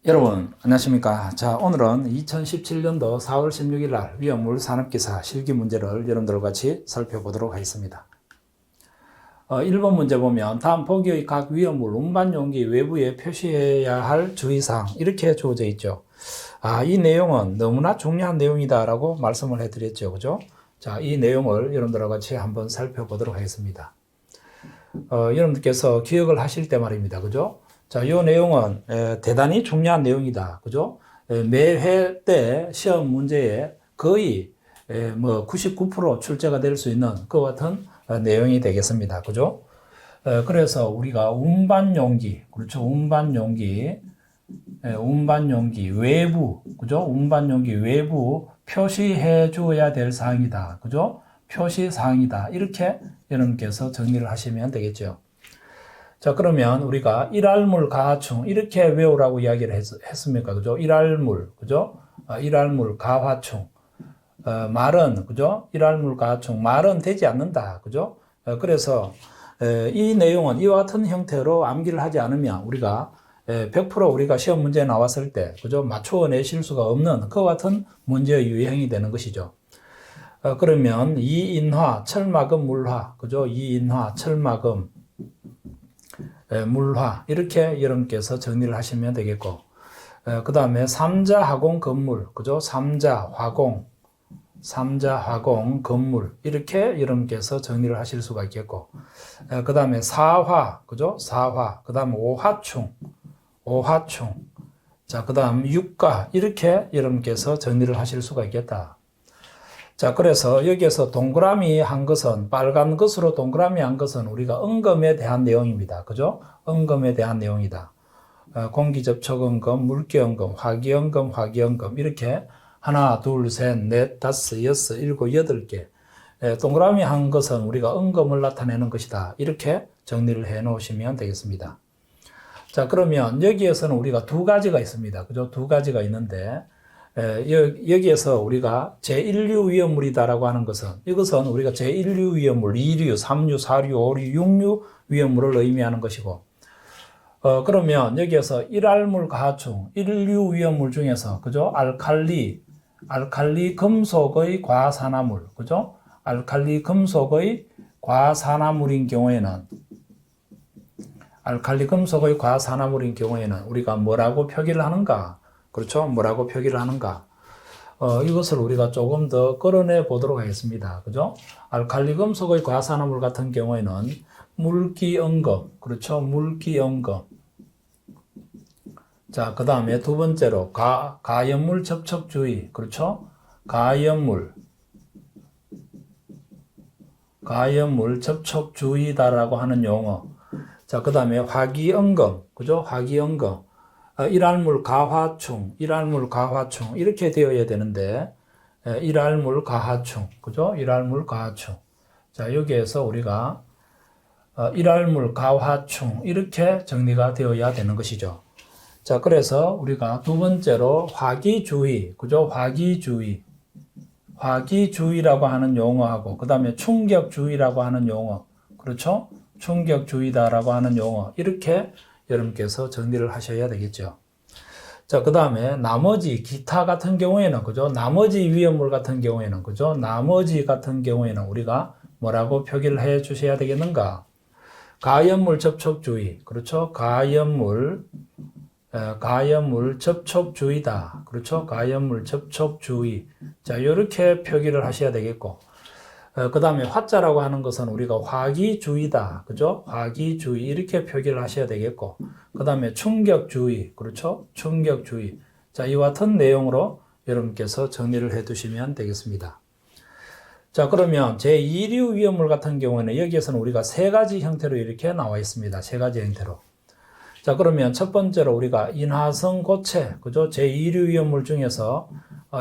여러분 안녕하십니까. 자, 오늘은 2017년도 4월 16일 날 위험물 산업기사 실기 문제를 여러분들과 같이 살펴보도록 하겠습니다. 1번 문제 보면 다음 보기의 각 위험물 운반 용기 외부에 표시해야 할 주의사항 이렇게 주어져 있죠. 이 내용은 너무나 중요한 내용이다 라고 말씀을 해드렸죠. 그죠? 자, 이 내용을 여러분들과 같이 한번 살펴보도록 하겠습니다. 여러분들께서 기억을 하실 때 말입니다. 그죠? 자, 이 내용은 대단히 중요한 내용이다. 그죠? 매회 때 시험 문제에 거의 99% 출제가 될 수 있는 그와 같은 내용이 되겠습니다. 그죠? 그래서 우리가 운반 용기, 그렇죠? 운반 용기 외부, 그죠? 운반 용기 외부 표시해 줘야 될 사항이다. 그죠? 표시 사항이다. 이렇게 여러분께서 정리를 하시면 되겠죠. 자, 그러면 우리가 일할물 가하충 이렇게 외우라고 이야기를 했습니까? 그죠? 일할물, 그죠? 일할물 가하충. 말은, 그죠? 일할물 가하충. 말은 되지 않는다. 그죠? 그래서 이 내용은 이와 같은 형태로 암기를 하지 않으면 우리가 100% 우리가 시험 문제에 나왔을 때, 그죠? 맞춰내실 수가 없는 그와 같은 문제의 유형이 되는 것이죠. 그러면 이인화, 철마금, 물화, 그죠? 이인화, 철마금, 물화 이렇게 여러분께서 정리를 하시면 되겠고, 그 다음에 삼자 화공 건물, 그죠? 삼자 화공 건물 이렇게 여러분께서 정리를 하실 수가 있겠고, 그 다음에 사화, 그죠? 사화, 그 다음에 오화충, 자, 그 다음 육가 이렇게 여러분께서 정리를 하실 수가 있겠다. 자, 그래서 여기에서 동그라미 한 것은, 빨간 것으로 동그라미 한 것은 우리가 응검에 대한 내용입니다. 그죠? 응검에 대한 내용이다. 공기접촉응검, 물기응검, 화기응검, 이렇게 하나, 둘, 셋, 넷, 다섯, 여섯, 일곱, 여덟 개. 동그라미 한 것은 우리가 응검을 나타내는 것이다. 이렇게 정리를 해 놓으시면 되겠습니다. 자, 그러면 여기에서는 우리가 두 가지가 있습니다. 그죠? 두 가지가 있는데, 여기에서 우리가 제1류 위험물이다라고 하는 것은, 이것은 우리가 제1류 위험물, 2류, 3류, 4류, 5류, 6류 위험물을 의미하는 것이고, 그러면 여기에서 일할물 가하충, 1류 위험물 중에서, 그죠? 알칼리 금속의 과산화물, 그죠? 알칼리 금속의 과산화물인 경우에는, 우리가 뭐라고 표기를 하는가? 그렇죠? 뭐라고 표기를 하는가? 이것을 우리가 조금 더 끌어내 보도록 하겠습니다. 그죠? 알칼리 금속의 과산화물 같은 경우에는 물기응검, 그렇죠? 물기응검. 자, 그 다음에 두 번째로 가연물 접촉주의, 그렇죠? 가연물 접촉주의다라고 하는 용어. 자, 그 다음에 화기응검, 그죠? 화기응검. 일할물 가화충 이렇게 되어야 되는데, 일할물 가하충, 그죠? 일할물 가하충. 자, 여기에서 우리가 일할물 가화충 이렇게 정리가 되어야 되는 것이죠. 자, 그래서 우리가 두 번째로 화기주의, 그죠? 화기주의라고 하는 용어하고, 그 다음에 충격주의라고 하는 용어, 그렇죠? 충격주의다라고 하는 용어 이렇게 여러분께서 정리를 하셔야 되겠죠. 자, 그 다음에 나머지 기타 같은 경우에는, 그죠? 나머지 위험물 같은 경우에는, 그죠? 나머지 같은 경우에는 우리가 뭐라고 표기를 해 주셔야 되겠는가? 가연물 접촉주의, 그렇죠? 가연물 접촉주의다. 그렇죠? 가연물 접촉주의. 자, 이렇게 표기를 하셔야 되겠고, 그 다음에 화자라고 하는 것은 우리가 화기주의다. 그죠? 화기주의. 이렇게 표기를 하셔야 되겠고, 그 다음에 충격주의. 그렇죠? 충격주의. 자, 이와 같은 내용으로 여러분께서 정리를 해 두시면 되겠습니다. 자, 그러면 제2류 위험물 같은 경우에는 여기에서는 우리가 세 가지 형태로 이렇게 나와 있습니다. 세 가지 형태로. 자, 그러면 첫 번째로 우리가 인화성 고체, 그죠? 제2류 위험물 중에서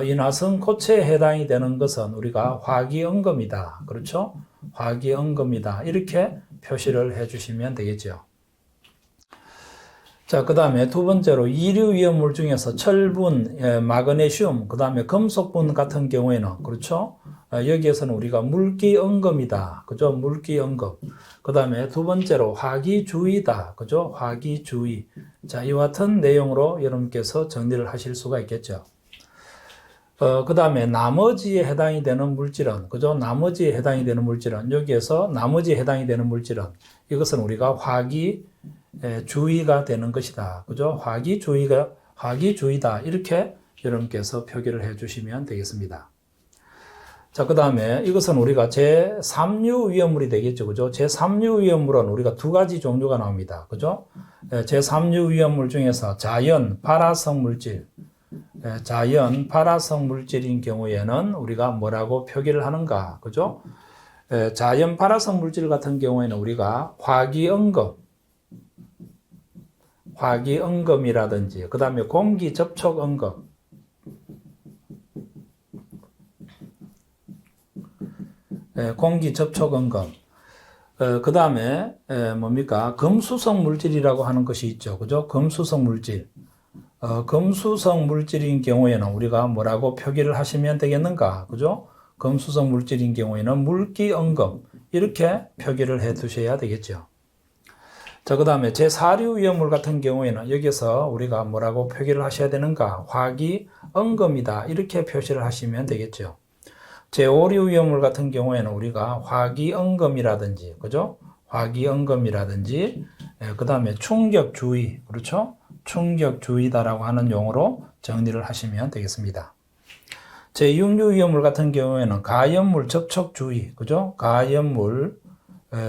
인화성 고체에 해당이 되는 것은 우리가 화기응검이다. 그렇죠? 화기응검이다. 이렇게 표시를 해 주시면 되겠죠. 자, 그 다음에 두 번째로 2류 위험물 중에서 철분, 마그네슘, 그 다음에 금속분 같은 경우에는, 그렇죠? 여기에서는 우리가 물기응금이다. 그죠? 물기응금. 그 다음에 두 번째로 화기주의다. 그죠? 화기주의. 자, 이와 같은 내용으로 여러분께서 정리를 하실 수가 있겠죠. 그 다음에 나머지에 해당이 되는 물질은, 그죠? 나머지에 해당이 되는 물질은, 여기에서 나머지에 해당이 되는 물질은, 이것은 우리가 화기주의가 되는 것이다. 그죠? 화기주의다. 이렇게 여러분께서 표기를 해 주시면 되겠습니다. 자, 그 다음에 이것은 우리가 제3류 위험물이 되겠죠. 그죠? 제3류 위험물은 우리가 두 가지 종류가 나옵니다. 그죠? 제3류 위험물 중에서 자연 발화성 물질, 자연 발화성 물질인 경우에는 우리가 뭐라고 표기를 하는가? 그죠? 자연 발화성 물질 같은 경우에는 우리가 화기응금이라든지, 그 다음에 공기 접촉응금, 공기 접촉응금, 그 다음에 뭡니까? 금수성 물질이라고 하는 것이 있죠. 그죠? 금수성 물질. 금수성 물질인 경우에는 우리가 뭐라고 표기를 하시면 되겠는가? 그죠? 금수성 물질인 경우에는 물기응금. 이렇게 표기를 해 두셔야 되겠죠. 자, 그 다음에 제4류 위험물 같은 경우에는 여기서 우리가 뭐라고 표기를 하셔야 되는가? 화기응금이다. 이렇게 표시를 하시면 되겠죠. 제5류 위험물 같은 경우에는 우리가 화기응금이라든지, 그죠? 화기응금이라든지, 그 다음에 충격주의, 그렇죠? 충격주의다라고 하는 용어로 정리를 하시면 되겠습니다. 제6류 위험물 같은 경우에는 가연물 접촉주의, 그죠? 가연물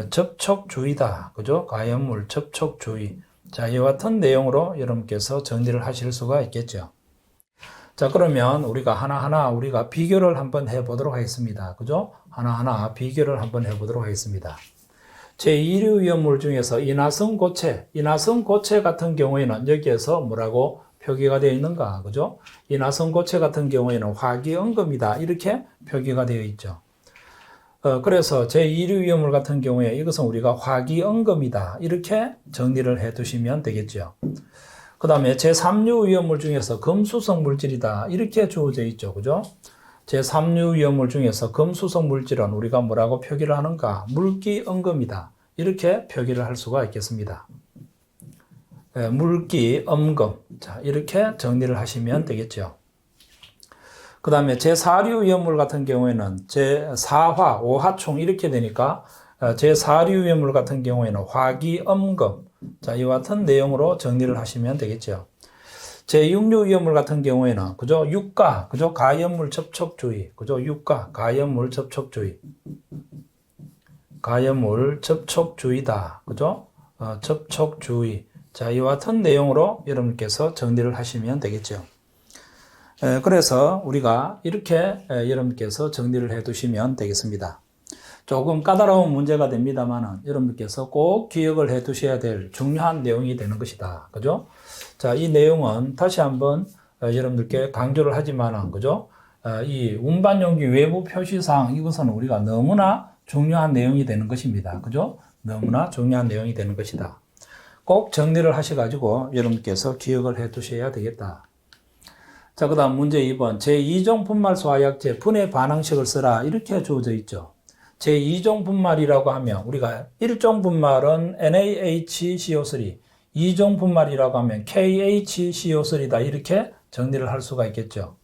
접촉주의다, 그죠? 가연물 접촉주의. 자, 이와 같은 내용으로 여러분께서 정리를 하실 수가 있겠죠. 자, 그러면 우리가 하나하나 우리가 비교를 한번 해보도록 하겠습니다. 그죠? 하나하나 비교를 한번 해보도록 하겠습니다. 제2류 위험물 중에서 인화성고체 같은 경우에는 여기에서 뭐라고 표기가 되어 있는가? 그죠? 인화성고체 같은 경우에는 화기응금이다. 이렇게 표기가 되어 있죠. 그래서 제2류 위험물 같은 경우에 이것은 우리가 화기응금이다. 이렇게 정리를 해 두시면 되겠죠. 그 다음에 제3류 위험물 중에서 금수성 물질이다. 이렇게 주어져 있죠. 그죠? 제3류 위험물 중에서 금수성 물질은 우리가 뭐라고 표기를 하는가? 물기응금이다. 이렇게 표기를 할 수가 있겠습니다. 물기응금. 자, 이렇게 정리를 하시면 되겠죠. 그 다음에 제4류 위험물 같은 경우에는 제4화, 5화총 이렇게 되니까 제4류 위험물 같은 경우에는 화기응금. 자, 이와 같은 내용으로 정리를 하시면 되겠죠. 제6류 위험물 같은 경우에는, 그죠? 육가, 그죠? 가연물 접촉주의, 그죠? 육가, 가연물 접촉주의. 가연물 접촉주의다, 그죠? 접촉주의. 자, 이와 같은 내용으로 여러분께서 정리를 하시면 되겠죠. 그래서 우리가 이렇게 여러분께서 정리를 해 두시면 되겠습니다. 조금 까다로운 문제가 됩니다만 여러분께서 꼭 기억을 해 두셔야 될 중요한 내용이 되는 것이다. 그죠? 자, 이 내용은 다시 한번 여러분들께 강조를 하지만, 그죠? 이 운반용기 외부 표시사항, 이것은 우리가 너무나 중요한 내용이 되는 것입니다. 그죠? 너무나 중요한 내용이 되는 것이다. 꼭 정리를 하셔가지고 여러분께서 기억을 해 두셔야 되겠다. 자, 그 다음 문제 2번. 제2종 분말 소화약제 분해 반응식을 쓰라. 이렇게 주어져 있죠. 제2종 분말이라고 하면 우리가 1종 분말은 NaHCO3, 2종 분말이라고 하면 KHCO3다. 이렇게 정리를 할 수가 있겠죠.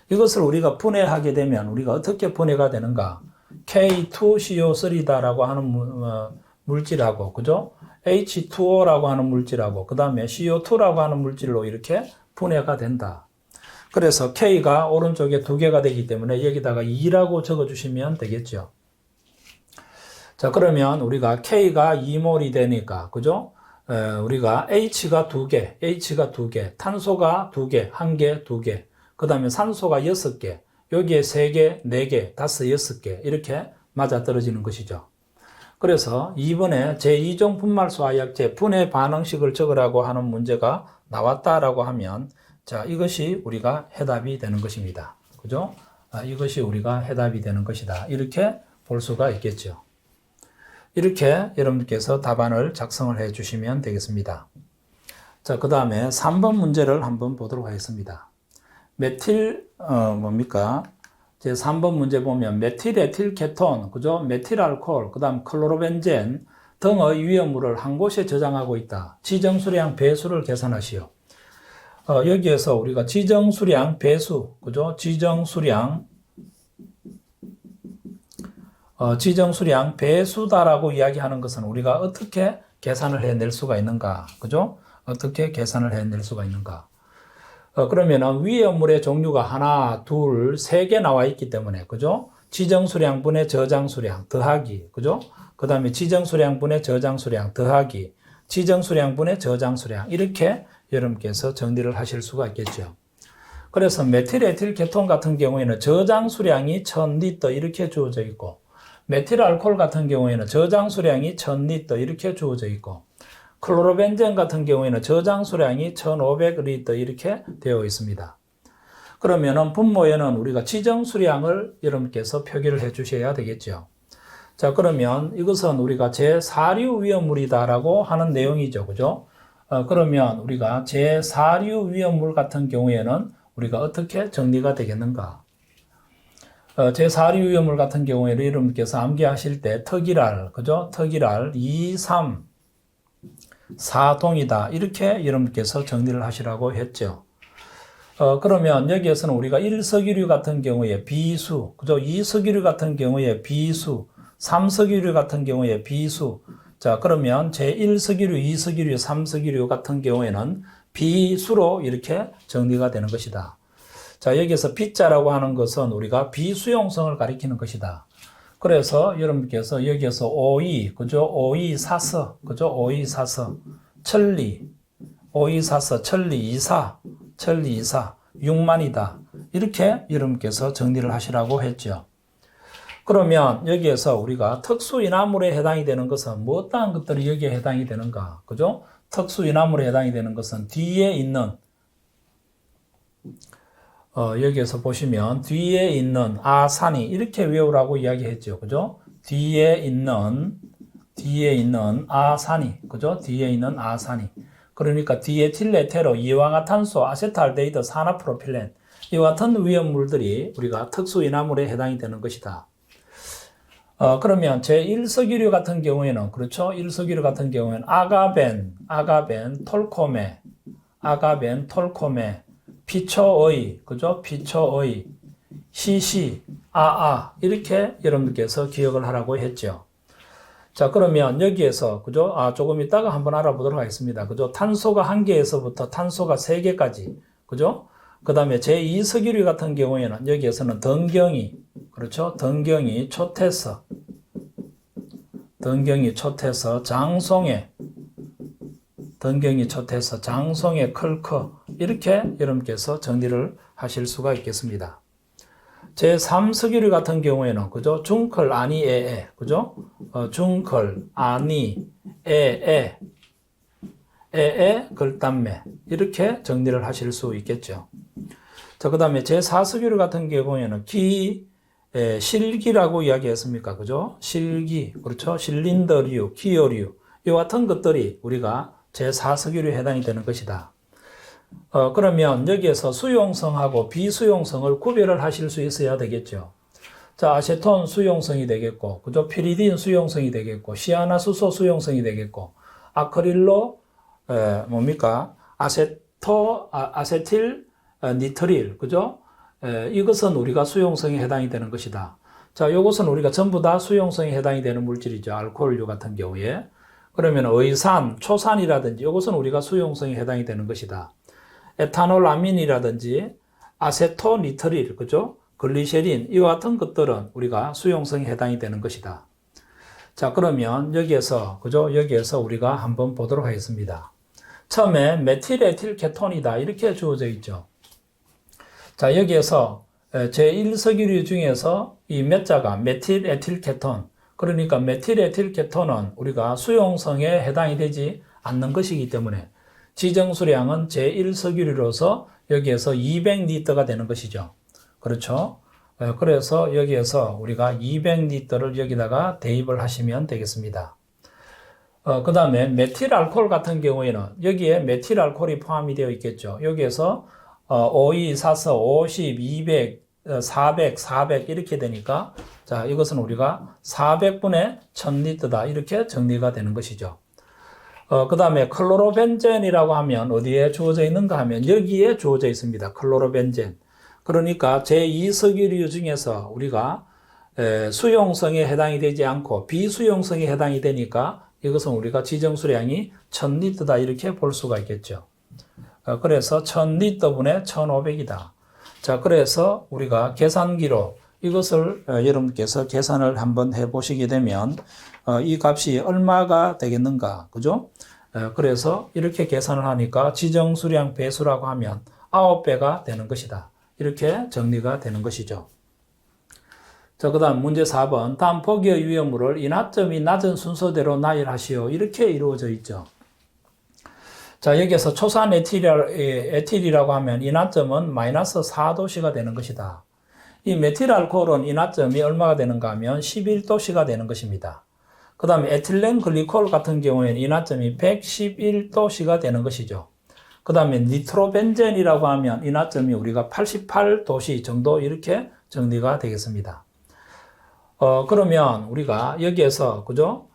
이것을 우리가 분해하게 되면 우리가 어떻게 분해가 되는가? K2CO3다라고 하는 물질하고, 그죠? H2O라고 하는 물질하고, 그 다음에 CO2라고 하는 물질로 이렇게 분해가 된다. 그래서 K가 오른쪽에 2개가 되기 때문에 여기다가 2라고 적어주시면 되겠죠. 자, 그러면 우리가 K가 2몰이 되니까, 그죠? 우리가 H가 2개, 탄소가 2개, 1개, 2개, 그 다음에 산소가 6개, 여기에 3개, 4개, 5, 6개, 이렇게 맞아떨어지는 것이죠. 그래서 이번에 제2종 분말 소화약제 분해 반응식을 적으라고 하는 문제가 나왔다라고 하면, 자, 이것이 우리가 해답이 되는 것입니다. 그죠? 이것이 우리가 해답이 되는 것이다. 이렇게 볼 수가 있겠죠. 이렇게 여러분께서 답안을 작성을 해 주시면 되겠습니다. 자, 그 다음에 3번 문제를 한번 보도록 하겠습니다. 메틸, 제 3번 문제 보면 메틸에틸 케톤, 그죠? 메틸 알코올, 그다음 클로로벤젠 등의 위험물을 한 곳에 저장하고 있다. 지정수량 배수를 계산하시오. 여기에서 우리가 지정수량 배수, 그죠? 지정수량 배수다라고 이야기하는 것은 우리가 어떻게 계산을 해낼 수가 있는가, 그죠? 어떻게 계산을 해낼 수가 있는가? 그러면은 위험물의 종류가 하나, 둘, 세 개 나와 있기 때문에, 그죠? 지정수량분의 저장수량 더하기, 그죠? 그 다음에 지정수량분의 저장수량 더하기, 지정수량분의 저장수량, 이렇게 여러분께서 정리를 하실 수가 있겠죠. 그래서 메틸에틸 케톤 같은 경우에는 저장수량이 1000리터 이렇게 주어져 있고, 메틸 알코올 같은 경우에는 저장수량이 1000리터 이렇게 주어져 있고, 클로로벤젠 같은 경우에는 저장수량이 1500리터 이렇게 되어 있습니다. 그러면은 분모에는 우리가 지정수량을 여러분께서 표기를 해 주셔야 되겠죠. 자, 그러면 이것은 우리가 제4류 위험물이다라고 하는 내용이죠. 그죠? 그러면 우리가 제4류 위험물 같은 경우에는 우리가 어떻게 정리가 되겠는가? 제4류 위험물 같은 경우에는 여러분께서 암기하실 때 특이랄, 그죠? 특이랄 2, 3, 4동이다. 이렇게 여러분께서 정리를 하시라고 했죠. 그러면 여기에서는 우리가 1석유류 같은 경우에 비수, 그죠? 2석유류 같은 경우에 비수, 3석유류 같은 경우에 비수. 자, 그러면 제1석유류, 2석유류, 3석유류 같은 경우에는 비수로 이렇게 정리가 되는 것이다. 자, 여기서 B자라고 하는 것은 우리가 비수용성을 가리키는 것이다. 그래서 여러분께서 여기에서 오이, 그죠? 오이사서, 그죠? 오이사서, 천리, 오이사서, 천리이사, 천리이사, 6만이다. 이렇게 여러분께서 정리를 하시라고 했죠. 그러면 여기에서 우리가 특수인화물에 해당이 되는 것은 어떠한 것들이 여기에 해당이 되는가? 그죠? 특수인화물에 해당이 되는 것은 뒤에 있는 여기에서 보시면 뒤에 있는 아산이 이렇게 외우라고 이야기했죠. 그죠? 뒤에 있는 아산이, 그죠? 뒤에 있는 아산이. 그러니까 디에틸에테로, 이화가탄소, 아세트알데히드, 산화프로필렌 이와 같은 위험물들이 우리가 특수인화물에 해당이 되는 것이다. 그러면 제1석유류 같은 경우에는, 그렇죠? 1석유류 같은 경우에는 아가벤, 톨코메, 피초의, 그죠? 피초의, 시시, 이렇게 여러분께서 기억을 하라고 했죠. 자, 그러면 여기에서, 그죠? 조금 이따가 한번 알아보도록 하겠습니다. 그죠? 탄소가 1개에서부터 탄소가 3개까지, 그죠? 그 다음에 제2석유류 같은 경우에는 여기에서는 덩경이, 그렇죠? 덩경이 초태서, 장송에, 클커, 이렇게 여러분께서 정리를 하실 수가 있겠습니다. 제3석유류 같은 경우에는, 그죠? 중클, 아니, 에에, 그죠? 중클, 아니, 에에, 글담매, 이렇게 정리를 하실 수 있겠죠. 자, 그 다음에 제4석유류 같은 경우에는 실기라고 이야기했습니까? 그죠? 실기, 그렇죠? 실린더류, 기어류, 이와 같은 것들이 우리가 제4석유류에 해당이 되는 것이다. 그러면 여기에서 수용성하고 비수용성을 구별을 하실 수 있어야 되겠죠. 자, 아세톤 수용성이 되겠고, 그죠? 피리딘 수용성이 되겠고, 시아나수소 수용성이 되겠고, 아크릴로, 아세틸, 니트릴, 그죠? 이것은 우리가 수용성에 해당이 되는 것이다. 자, 이것은 우리가 전부 다 수용성에 해당이 되는 물질이죠. 알코올류 같은 경우에. 그러면 의산, 초산이라든지 이것은 우리가 수용성에 해당이 되는 것이다. 에탄올 아민이라든지 아세토니트릴, 그죠? 글리세린, 이와 같은 것들은 우리가 수용성에 해당이 되는 것이다. 자, 그러면 여기에서, 그죠? 여기에서 우리가 한번 보도록 하겠습니다. 처음에 메틸에틸 케톤이다. 이렇게 주어져 있죠. 자, 여기에서 제1석유류 중에서 이 몇 자가 메틸에틸 케톤. 그러니까 메틸에틸 케톤은 우리가 수용성에 해당이 되지 않는 것이기 때문에 지정수량은 제1석유류로서 여기에서 200리터가 되는 것이죠. 그렇죠? 그래서 여기에서 우리가 200리터를 여기다가 대입을 하시면 되겠습니다. 그 다음에 메틸알코올 같은 경우에는 여기에 메틸알코올이 포함이 되어 있겠죠. 여기에서 52, 4, 50, 200, 400, 400 이렇게 되니까 자, 이것은 우리가 400분의 1000리터다 이렇게 정리가 되는 것이죠. 그 다음에 클로로벤젠이라고 하면 어디에 주어져 있는가 하면 여기에 주어져 있습니다. 클로로벤젠. 그러니까 제2석유류 중에서 우리가 수용성에 해당이 되지 않고 비수용성에 해당이 되니까 이것은 우리가 지정수량이 1000리터다 이렇게 볼 수가 있겠죠. 그래서 1000리터분의 1500이다. 자, 그래서 우리가 계산기로 이것을 여러분께서 계산을 한번 해 보시게 되면 이 값이 얼마가 되겠는가, 그죠? 그래서 이렇게 계산을 하니까 지정수량 배수라고 하면 9배가 되는 것이다. 이렇게 정리가 되는 것이죠. 자, 그 다음 문제 4번. 다음 포기의 위험물을 인하점이 낮은 순서대로 나열하시오. 이렇게 이루어져 있죠. 자, 여기에서 초산 에틸이라고 하면 인하점은 마이너스 4도씨가 되는 것이다. 이 메틸알코올은 인하점이 얼마가 되는가 하면 11도씨가 되는 것입니다. 그 다음에 에틸렌 글리콜 같은 경우에는 인하점이 111도씨가 되는 것이죠. 그 다음에 니트로벤젠이라고 하면 인하점이 우리가 88도씨 정도 이렇게 정리가 되겠습니다. 그러면 우리가 여기에서, 그죠?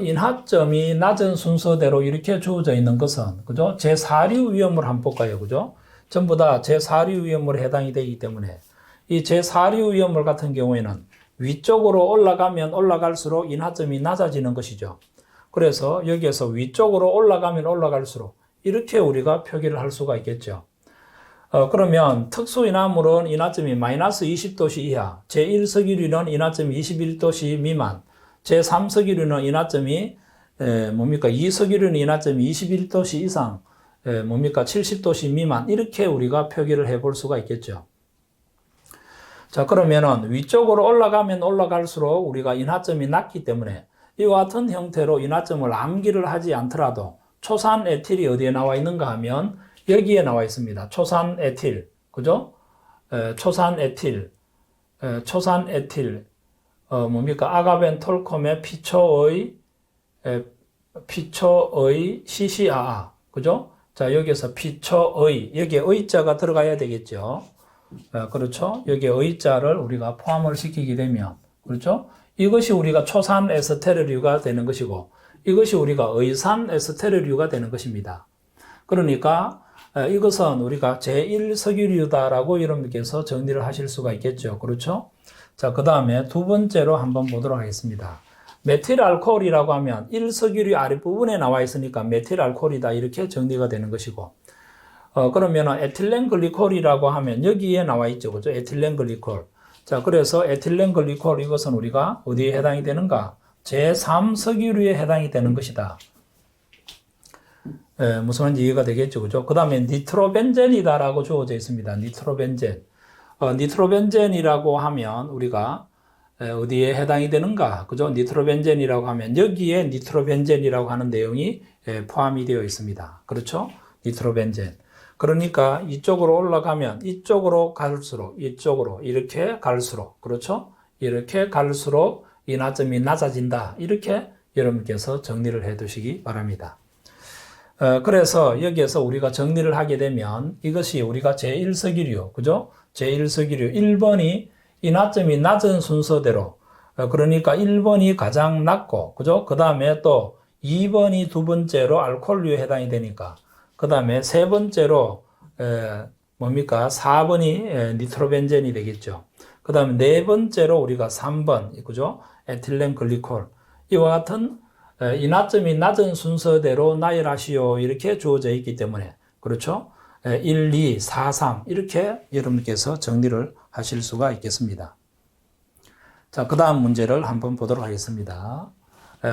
인하점이 낮은 순서대로 이렇게 주어져 있는 것은, 그죠? 제4류 위험물 한번 볼까요? 그죠? 전부 다 제4류 위험물에 해당이 되기 때문에 이 제4류 위험물 같은 경우에는 위쪽으로 올라가면 올라갈수록 인하점이 낮아지는 것이죠. 그래서 여기에서 위쪽으로 올라가면 올라갈수록 이렇게 우리가 표기를 할 수가 있겠죠. 그러면 특수인하물은 인하점이 마이너스 20도씨 이하, 제1석유류는 인하점이 21도씨 미만, 제3석유류는 인하점이 2석유류는 인하점이 21도씨 이상, 70도씨 미만 이렇게 우리가 표기를 해볼 수가 있겠죠. 자, 그러면은 위쪽으로 올라가면 올라갈수록 우리가 인하점이 낮기 때문에 이와 같은 형태로 인하점을 암기를 하지 않더라도 초산 에틸이 어디에 나와 있는가 하면 여기에 나와 있습니다. 초산 에틸, 그죠? 초산 에틸, 아가벤 톨콤의 피초의 CCAA, 그죠? 자, 여기서 피초의, 여기에 의자가 들어가야 되겠죠. 그렇죠? 여기에 의자를 우리가 포함을 시키게 되면, 그렇죠? 이것이 우리가 초산 에스테르류가 되는 것이고, 이것이 우리가 의산 에스테르류가 되는 것입니다. 그러니까 이것은 우리가 제1석유류다라고 여러분께서 정리를 하실 수가 있겠죠. 그렇죠? 자, 그 다음에 두 번째로 한번 보도록 하겠습니다. 메틸알코올이라고 하면 1석유류 아랫부분에 나와 있으니까 메틸알코올이다 이렇게 정리가 되는 것이고, 그러면 에틸렌 글리콜이라고 하면 여기에 나와 있죠. 그죠? 에틸렌 글리콜. 자, 그래서 에틸렌 글리콜 이것은 우리가 어디에 해당이 되는가? 제3석유류에 해당이 되는 것이다. 무슨 말인지 이해가 되겠죠. 그죠? 그 다음에 니트로벤젠이다라고 주어져 있습니다. 니트로벤젠. 니트로벤젠이라고 하면 우리가 어디에 해당이 되는가? 그죠? 니트로벤젠이라고 하면 여기에 니트로벤젠이라고 하는 내용이 포함이 되어 있습니다. 그렇죠? 니트로벤젠. 그러니까 이쪽으로 올라가면 이쪽으로 갈수록 이렇게 갈수록 그렇죠? 이렇게 갈수록 인하점이 낮아진다. 이렇게 여러분께서 정리를 해 두시기 바랍니다. 그래서 여기에서 우리가 정리를 하게 되면 이것이 우리가 제1석유류, 그죠? 제1석유류 1번이 인하점이 낮은 순서대로, 그러니까 1번이 가장 낮고, 그죠? 그 다음에 또 2번이 두 번째로 알코올류에 해당이 되니까, 그 다음에 세 번째로 4번이 니트로벤젠이 되겠죠. 그 다음에 네 번째로 우리가 3번, 그죠? 에틸렌 글리콜. 이와 같은 인하점이 낮은 순서대로 나열하시오. 이렇게 주어져 있기 때문에, 그렇죠? 1, 2, 4, 3 이렇게 여러분께서 정리를 하실 수가 있겠습니다. 자, 그 다음 문제를 한번 보도록 하겠습니다.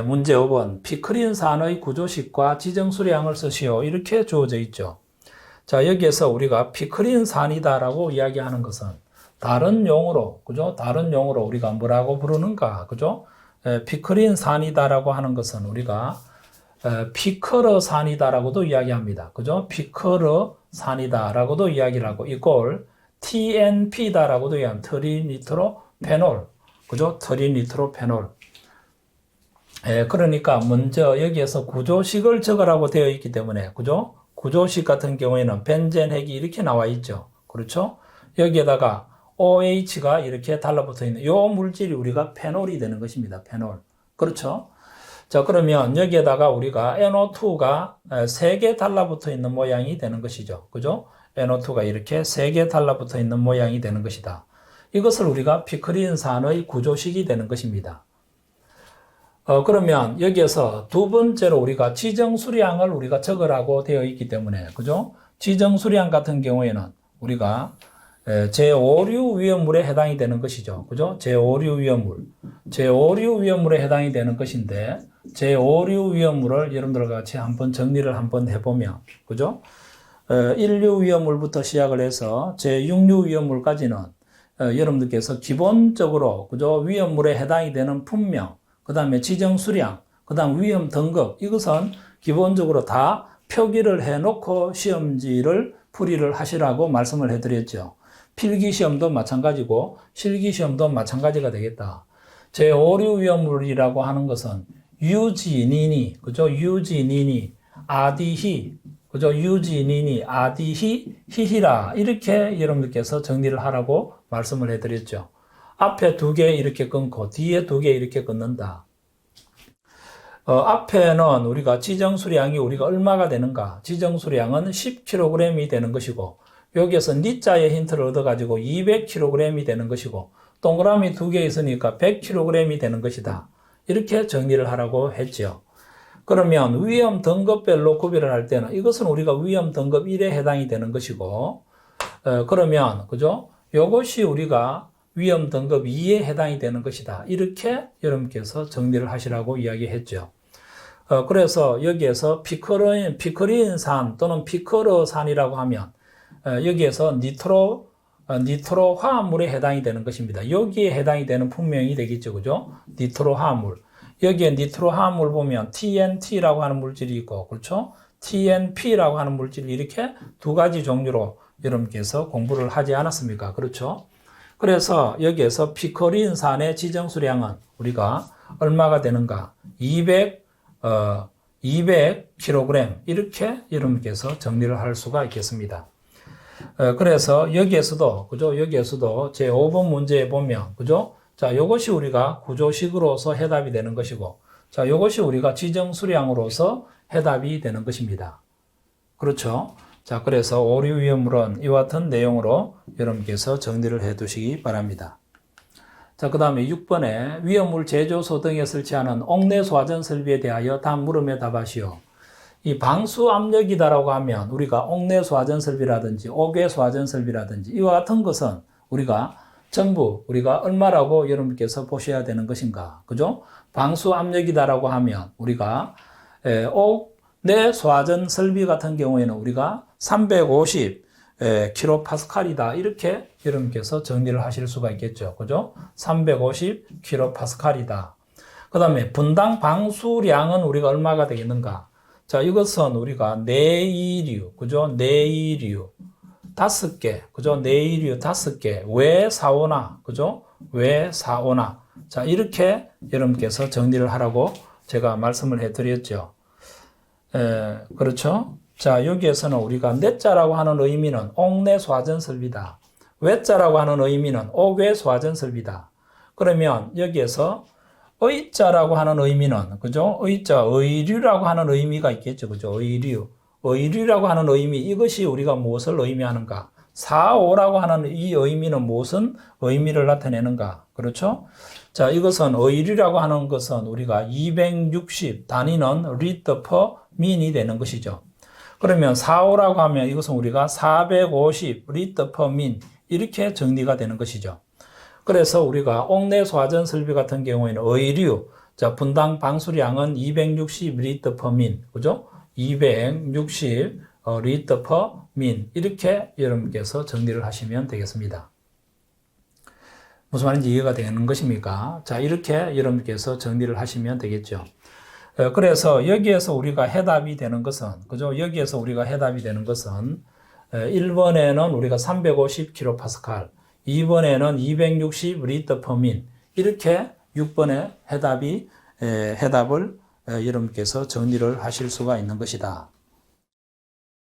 문제 5번. 피크린산의 구조식과 지정수량을 쓰시오. 이렇게 주어져 있죠. 자, 여기에서 우리가 피크린산이다라고 이야기하는 것은 다른 용어로, 그죠? 다른 용어로 우리가 뭐라고 부르는가, 그죠? 피크린산이다라고 하는 것은 우리가 피크르산이다라고도 이야기합니다. 그죠? 피크르산이다라고도 이야기를 하고 이꼴 TNP다라고도 이야기합니다. 트리니트로페놀, 그죠? 트리니트로페놀. 그러니까 먼저 여기에서 구조식을 적으라고 되어 있기 때문에, 그죠? 구조식 같은 경우에는 벤젠 핵이 이렇게 나와 있죠. 그렇죠? 여기에다가 OH가 이렇게 달라붙어 있는 요 물질이 우리가 페놀이 되는 것입니다. 페놀. 그렇죠? 자, 그러면 여기에다가 우리가 NO2가 3개 달라붙어 있는 모양이 되는 것이죠. 그죠? NO2가 이렇게 3개 달라붙어 있는 모양이 되는 것이다. 이것을 우리가 피크린산의 구조식이 되는 것입니다. 그러면 여기에서 두 번째로 우리가 지정수량을 우리가 적으라고 되어 있기 때문에, 그죠? 지정수량 같은 경우에는 우리가 제5류 위험물에 해당이 되는 것이죠. 그죠? 제5류 위험물. 제5류 위험물에 해당이 되는 것인데, 제5류 위험물을 여러분들과 같이 한번 정리를 한번 해보면, 그죠? 1류 위험물부터 시작을 해서 제6류 위험물까지는 여러분들께서 기본적으로, 그죠? 위험물에 해당이 되는 품명, 그 다음에 지정수량, 그 다음 위험 등급, 이것은 기본적으로 다 표기를 해놓고 시험지를 풀이를 하시라고 말씀을 해드렸죠. 필기시험도 마찬가지고 실기시험도 마찬가지가 되겠다. 제5류 위험물이라고 하는 것은 유지니니, 그죠? 유지니니, 아디히, 그죠? 유지니니, 아디히, 히히라. 이렇게 여러분들께서 정리를 하라고 말씀을 해드렸죠. 앞에 2개 이렇게 끊고 뒤에 2개 이렇게 끊는다. 앞에는 우리가 지정수량이 우리가 얼마가 되는가? 지정수량은 10kg이 되는 것이고, 여기에서 니자의 힌트를 얻어가지고 200kg이 되는 것이고, 동그라미 2개 있으니까 100kg이 되는 것이다. 이렇게 정리를 하라고 했죠. 그러면 위험 등급별로 구별을 할 때는 이것은 우리가 위험 등급 1에 해당이 되는 것이고, 그러면, 그죠? 요것이 우리가 위험 등급 2에 해당이 되는 것이다. 이렇게 여러분께서 정리를 하시라고 이야기했죠. 그래서 여기에서 피크린산 또는 피크르산이라고 하면 여기에서 니트로 화합물에 해당이 되는 것입니다. 여기에 해당이 되는 품명이 되겠죠. 그죠? 니트로 화합물. 여기에 니트로 화합물 보면 TNT라고 하는 물질이 있고, 그렇죠? TNP라고 하는 물질이 이렇게 2가지 종류로 여러분께서 공부를 하지 않았습니까? 그렇죠? 그래서 여기에서 피크린산의 지정수량은 우리가 얼마가 되는가? 200kg 이렇게 여러분께서 정리를 할 수가 있겠습니다. 그래서 여기에서도, 그죠? 여기에서도 제 5번 문제에 보면, 그죠? 자, 요것이 우리가 구조식으로서 해답이 되는 것이고, 자, 요것이 우리가 지정수량으로서 해답이 되는 것입니다. 그렇죠? 자, 그래서 오류 위험물은 이와 같은 내용으로 여러분께서 정리를 해 두시기 바랍니다. 자, 그 다음에 6번에 위험물 제조소 등에 설치하는 옥내 소화전 설비에 대하여 다음 물음에 답하시오. 이 방수 압력이다라고 하면 우리가 옥내 소화전 설비라든지 옥외 소화전 설비라든지 이와 같은 것은 우리가 전부 우리가 얼마라고 여러분께서 보셔야 되는 것인가? 그죠? 방수 압력이다라고 하면 우리가 옥내 소화전 설비 같은 경우에는 우리가 350 킬로파스칼이다. 이렇게 여러분께서 정리를 하실 수가 있겠죠. 그죠? 350 킬로파스칼이다. 그 다음에 분당 방수량은 우리가 얼마가 되겠는가? 자, 이것은 우리가 내이류, 그죠? 내이류 5개, 그죠? 내이류 5개, 외사오나, 그죠? 외사오나. 자, 이렇게 여러분께서 정리를 하라고 제가 말씀을 해드렸죠. 그렇죠? 자, 여기에서는 우리가 내자라고 하는 의미는 옥내 소화전 설비다. 외자라고 하는 의미는 옥외 소화전 설비다. 그러면 여기에서 의자라고 하는 의미는, 그죠? 의자, 의류라고 하는 의미가 있겠죠. 그죠? 의류. 의류라고 하는 의미, 이것이 우리가 무엇을 의미하는가? 4,5라고 하는 이 의미는 무슨 의미를 나타내는가? 그렇죠? 자, 이것은 의류라고 하는 것은 우리가 260, 단위는 리터 퍼 민이 되는 것이죠. 그러면 4,5라고 하면 이것은 우리가 450 리터 퍼 민, 이렇게 정리가 되는 것이죠. 그래서 우리가 옥내 소화전 설비 같은 경우에는 의류, 자, 분당 방수량은 260 리터 퍼 민, 그죠? 260 리터 퍼 민, 이렇게 여러분께서 정리를 하시면 되겠습니다. 무슨 말인지 이해가 되는 것입니까? 자, 이렇게 여러분께서 정리를 하시면 되겠죠. 그래서 여기에서 우리가 해답이 되는 것은, 그죠? 여기에서 우리가 해답이 되는 것은 1번에는 우리가 350kPa, 2번에는 260 리터 퍼 민, 이렇게 6번의 해답을 여러분께서 정리를 하실 수가 있는 것이다.